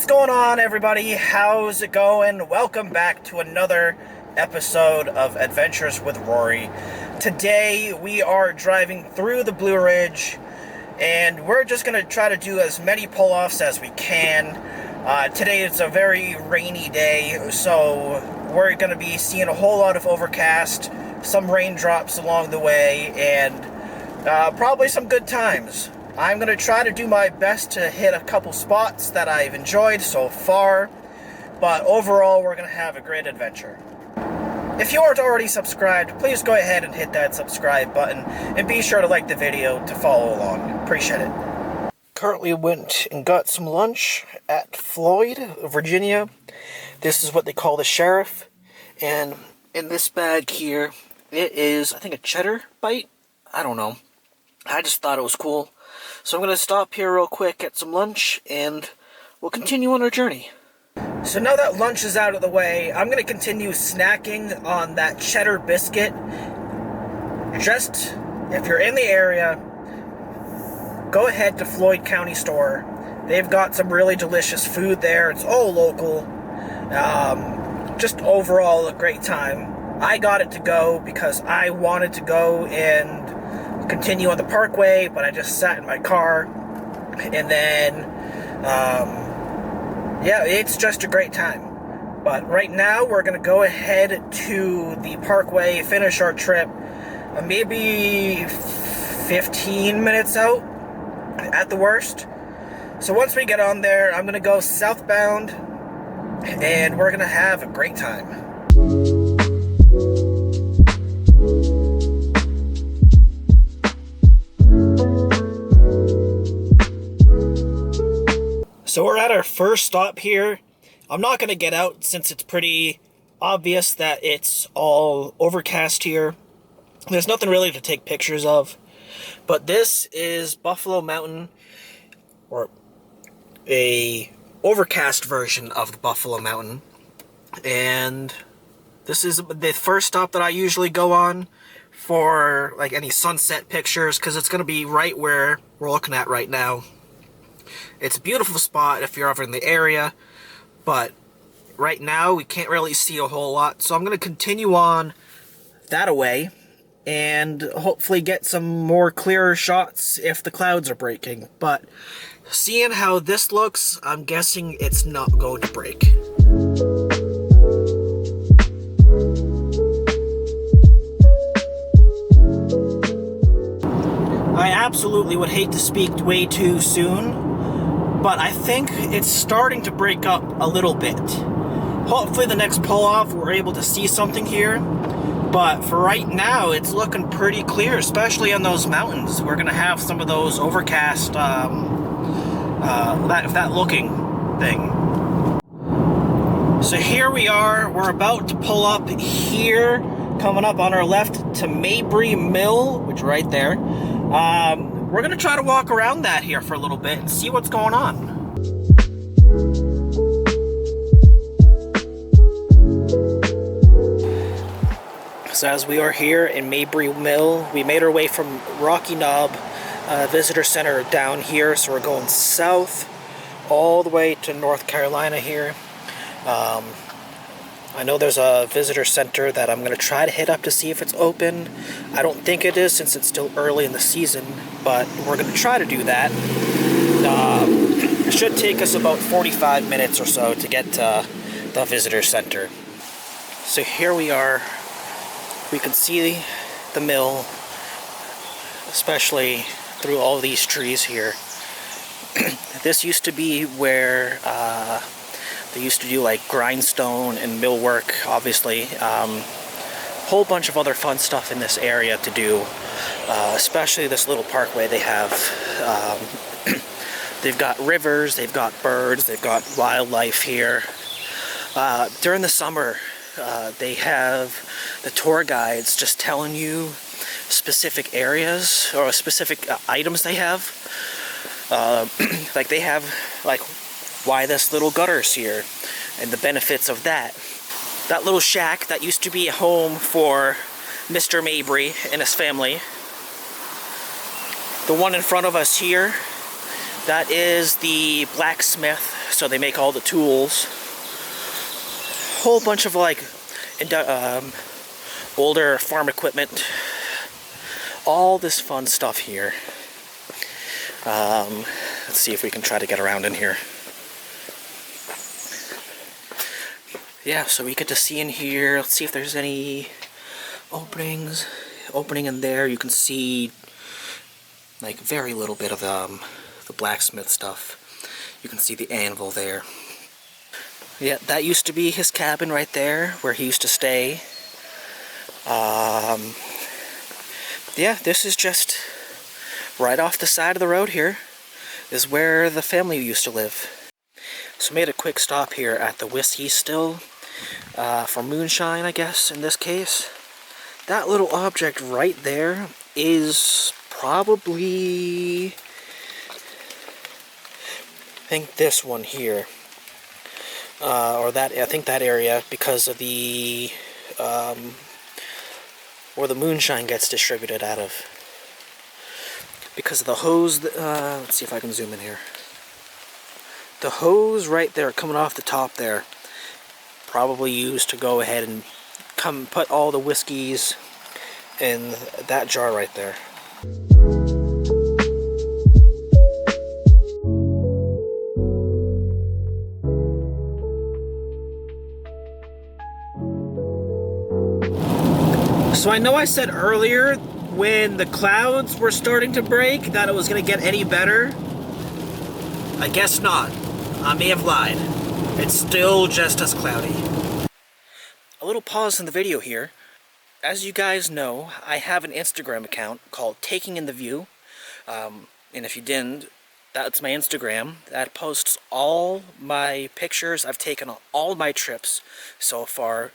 What's going on, everybody? How's it going? Welcome back to another episode of Adventures with Rory. Today we are driving through the Blue Ridge, and we're just going to try to do as many pull-offs as we can. Today is a very rainy day, so we're going to be seeing a whole lot of overcast, some raindrops along the way, and probably some good times. I'm going to try to do my best to hit a couple spots that I've enjoyed so far, but overall we're going to have a great adventure. If you aren't already subscribed, please go ahead and hit that subscribe button, and be sure to like the video to follow along. Appreciate it. Currently went and got some lunch at Floyd, Virginia. This is what they call the Sheriff, and in this bag here, it is, I think, a cheddar bite? I don't know. I just thought it was cool. So I'm going to stop here real quick, get some lunch, and we'll continue on our journey. So now that lunch is out of the way, I'm going to continue snacking on that cheddar biscuit. Just, if you're in the area, go ahead to Floyd County Store. They've got some really delicious food there. It's all local. Just overall a great time. I got it to go because I wanted to go and continue on the parkway, but I just sat in my car, and then yeah, it's just a great time. But right now we're gonna go ahead to the parkway, finish our trip, maybe 15 minutes out at the worst. So once we get on there, I'm gonna go southbound, and we're gonna have a great time. So we're at our first stop here. I'm not going to get out since it's pretty obvious that it's all overcast here. There's nothing really to take pictures of. But this is Buffalo Mountain, or a overcast version of the Buffalo Mountain. And this is the first stop that I usually go on for like any sunset pictures, because it's going to be right where we're looking at right now. It's a beautiful spot if you're ever in the area, but right now we can't really see a whole lot, so I'm going to continue on that away and hopefully get some more clearer shots if the clouds are breaking. But seeing how this looks, I'm guessing it's not going to break. I absolutely would hate to speak way too soon, but I think it's starting to break up a little bit. Hopefully the next pull-off we're able to see something here, but for right now it's looking pretty clear, especially on those mountains. We're gonna have some of those overcast, that looking thing. So here we are, we're about to pull up here, coming up on our left to Mabry Mill, which is right there. We're going to try to walk around that here for a little bit and see what's going on. So as we are here in Mabry Mill, we made our way from Rocky Knob Visitor Center down here, so we're going south all the way to North Carolina here. I know there's a visitor center that I'm going to try to hit up to see if it's open. I don't think it is since it's still early in the season, but we're going to try to do that. It should take us about 45 minutes or so to get to the visitor center. So here we are. We can see the mill, especially through all these trees here. This used to be where they used to do like grindstone and millwork, obviously. Whole bunch of other fun stuff in this area to do, especially this little parkway they have. They've got rivers, they've got birds, they've got wildlife here. During the summer, they have the tour guides just telling you specific areas or specific items they have. Like they have like why this little gutter's here and the benefits of that. That little shack that used to be a home for Mr. Mabry and his family. The one in front of us here, that is the blacksmith So they make all the tools. Whole bunch of like older farm equipment. All this fun stuff here. Let's see if we can try to get around in here. Yeah, so we get to see in here. Let's see if there's any openings. Opening in there, you can see like very little bit of the blacksmith stuff. You can see the anvil there. Yeah, that used to be his cabin right there, where he used to stay. Yeah, this is just right off the side of the road here is where the family used to live. So made a quick stop here at the whiskey still for moonshine, I guess, in this case. That little object right there is probably, I think this one here, or that, I think that area, because of the where the moonshine gets distributed out of. Because of the hose, let's see if I can zoom in here. The hose right there coming off the top there, probably used to go ahead and come put all the whiskeys in that jar right there. So I know I said earlier when the clouds were starting to break that it was going to get any better. I guess not. I may have lied. It's still just as cloudy. A little pause in the video here. As you guys know, I have an Instagram account called Taking in the View. And if you didn't, that's my Instagram. That posts all my pictures I've taken on all my trips so far.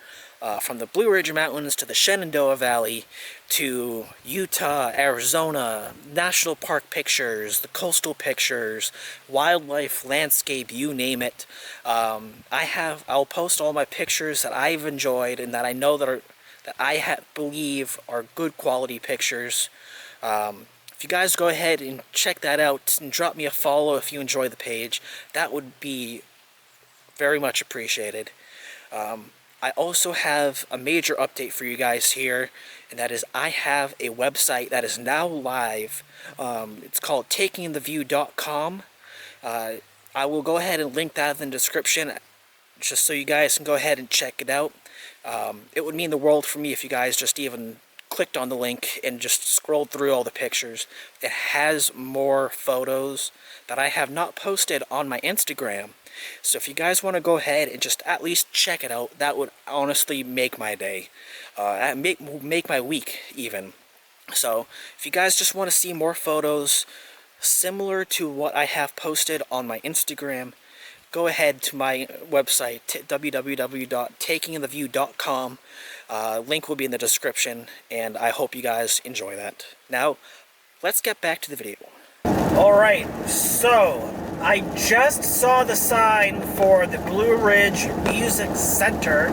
From the Blue Ridge Mountains to the Shenandoah Valley to Utah, Arizona, national park pictures, the coastal pictures, wildlife, landscape, you name it. I'll post all my pictures that I've enjoyed and that I know that I believe are good quality pictures. If you guys go ahead and check that out and drop me a follow if you enjoy the page, that would be very much appreciated. I also have a major update for you guys here, and that is I have a website that is now live. It's called takingintheview.com. I will go ahead and link that in the description just so you guys can go ahead and check it out. It would mean the world for me if you guys just even clicked on the link and just scrolled through all the pictures. It has more photos that I have not posted on my Instagram. So if you guys want to go ahead and just at least check it out, that would honestly make my day. Make my week even. So if you guys just want to see more photos similar to what I have posted on my Instagram, go ahead to my website, www.takingintheview.com. Link will be in the description, and I hope you guys enjoy that. Now, let's get back to the video. Alright, so I just saw the sign for the Blue Ridge Music Center.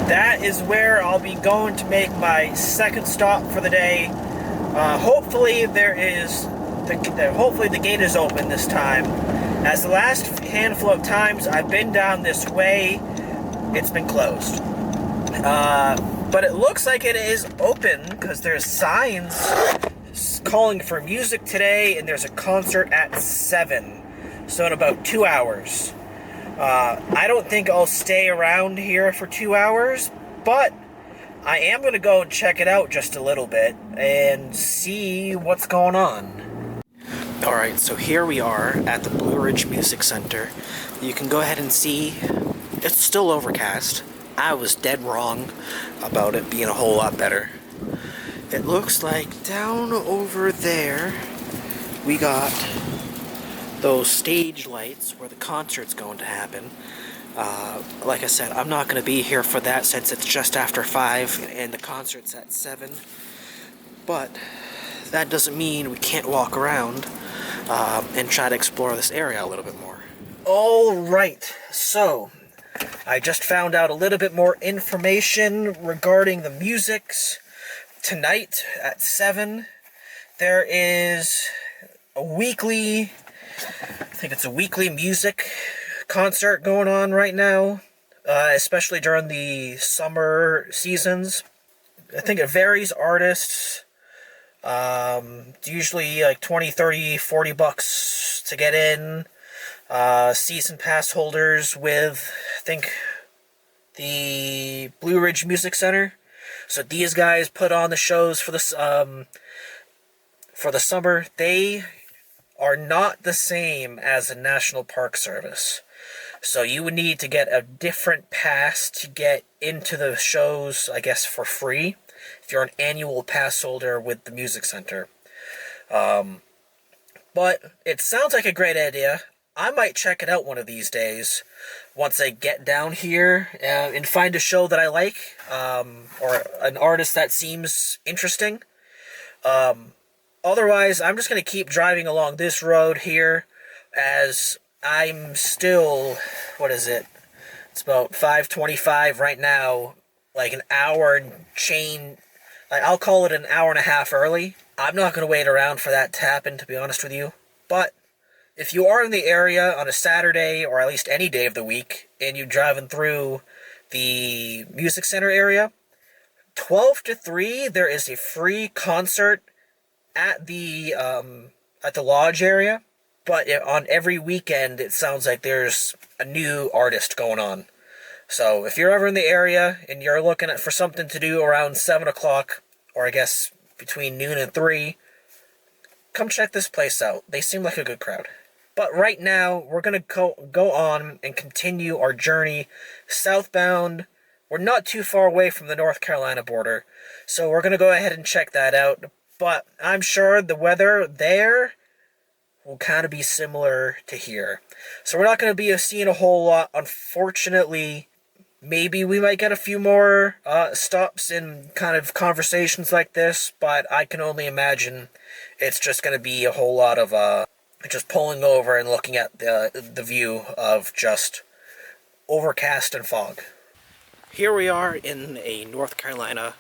That is where I'll be going to make my second stop for the day. Hopefully hopefully the gate is open this time. As the last handful of times I've been down this way, it's been closed. But it looks like it is open because there's signs calling for music today, and there's a concert at 7, so in about 2 hours. I don't think I'll stay around here for 2 hours, but I am going to go and check it out just a little bit and see what's going on. Alright, so here we are at the Blue Ridge Music Center. You can go ahead and see it's still overcast. I was dead wrong about it being a whole lot better. It looks like down over there we got those stage lights where the concert's going to happen. Like I said, I'm not going to be here for that since it's just after 5 and the concert's at 7. But that doesn't mean we can't walk around and try to explore this area a little bit more. Alright, so I just found out a little bit more information regarding the musics. Tonight at 7, there is a weekly I think it's a weekly music concert going on right now, especially during the summer seasons. I think it varies artists. Usually like 20, 30, 40 bucks to get in. Season pass holders with, I think, the Blue Ridge Music Center. So these guys put on the shows for the summer. They are not the same as the National Park Service. So you would need to get a different pass to get into the shows, I guess, for free, if you're an annual pass holder with the Music Center. But it sounds like a great idea. I might check it out one of these days once I get down here and find a show that I like, or an artist that seems interesting. Otherwise, I'm just going to keep driving along this road here as I'm still, what is it? It's about 5:25 right now, like an hour and chain. I'll call it an hour and a half early. I'm not going to wait around for that to happen, to be honest with you. But if you are in the area on a Saturday, or at least any day of the week, and you're driving through the Music Center area, 12 to 3, there is a free concert at the lodge area. But on every weekend, it sounds like there's a new artist going on. So if you're ever in the area and you're looking for something to do around 7 o'clock, or I guess between noon and 3, come check this place out. They seem like a good crowd. But right now, we're going to go on and continue our journey southbound. We're not too far away from the North Carolina border, so we're going to go ahead and check that out. But I'm sure the weather there will kind of be similar to here. So we're not going to be seeing a whole lot, unfortunately. Maybe we might get a few more stops and kind of conversations like this, but I can only imagine it's just going to be a whole lot of just pulling over and looking at the view of just overcast and fog. Here we are in a North Carolina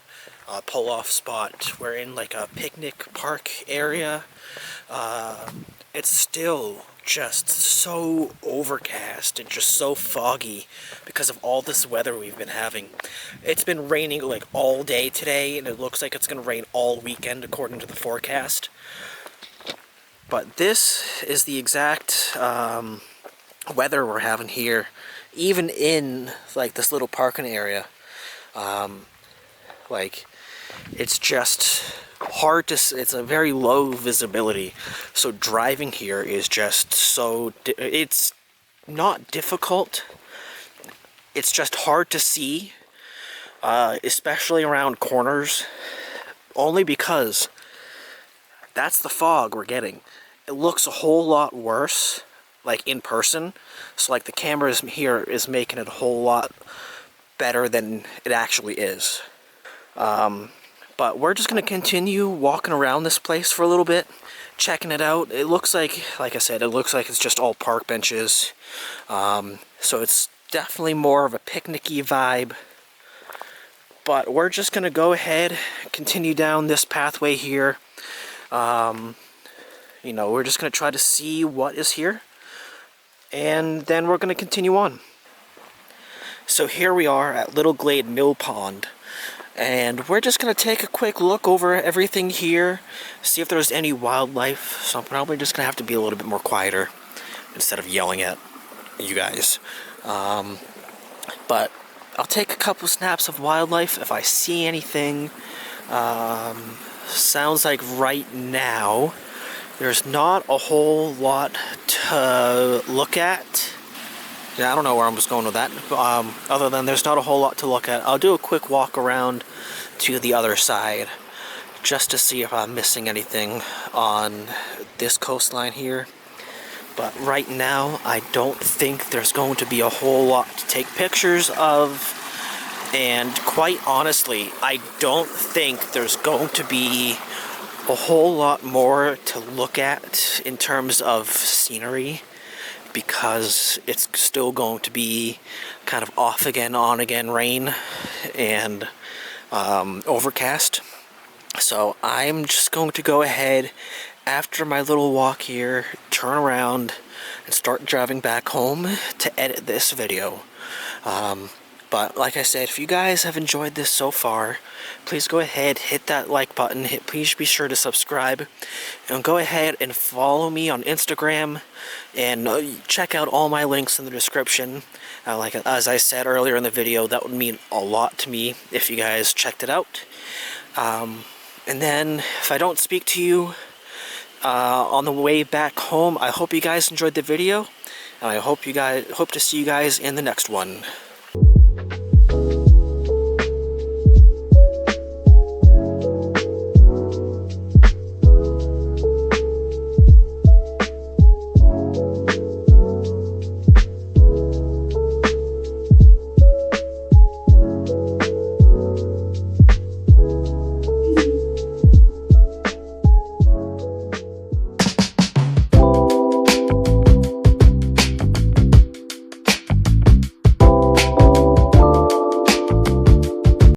pull-off spot. We're in like a picnic park area. It's still just so overcast and just so foggy because of all this weather we've been having. It's been raining like all day today, and it looks like it's going to rain all weekend according to the forecast. But this is the exact weather we're having here, even in like this little parking area. It's just hard to. It's a very low visibility, so driving here is just so. It's not difficult. It's just hard to see, especially around corners, only because that's the fog we're getting. It looks a whole lot worse, like in person. So like the camera here is making it a whole lot better than it actually is. But we're just going to continue walking around this place for a little bit, checking it out. It looks like I said, it looks like it's just all park benches. So it's definitely more of a picnicky vibe. But we're just going to go ahead, continue down this pathway here. We're just going to try to see what is here. And then we're going to continue on. So here we are at Little Glade Mill Pond. And we're just going to take a quick look over everything here, see if there's any wildlife. So I'm probably just going to have to be a little bit more quieter instead of yelling at you guys. But I'll take a couple snaps of wildlife if I see anything. Sounds like right now there's not a whole lot to look at. Yeah, I don't know where I'm just going with that. Other than there's not a whole lot to look at. I'll do a quick walk around to the other side just to see if I'm missing anything on this coastline here. But right now, I don't think there's going to be a whole lot to take pictures of. And quite honestly, I don't think there's going to be a whole lot more to look at in terms of scenery, because it's still going to be kind of off again, on again rain and overcast. So I'm just going to go ahead after my little walk here, turn around and start driving back home to edit this video. But like I said, if you guys have enjoyed this so far, please go ahead, hit that like button, please be sure to subscribe, and go ahead and follow me on Instagram, and check out all my links in the description. Like as I said earlier in the video, that would mean a lot to me if you guys checked it out. And then if I don't speak to you on the way back home, I hope you guys enjoyed the video, and I hope to see you guys in the next one.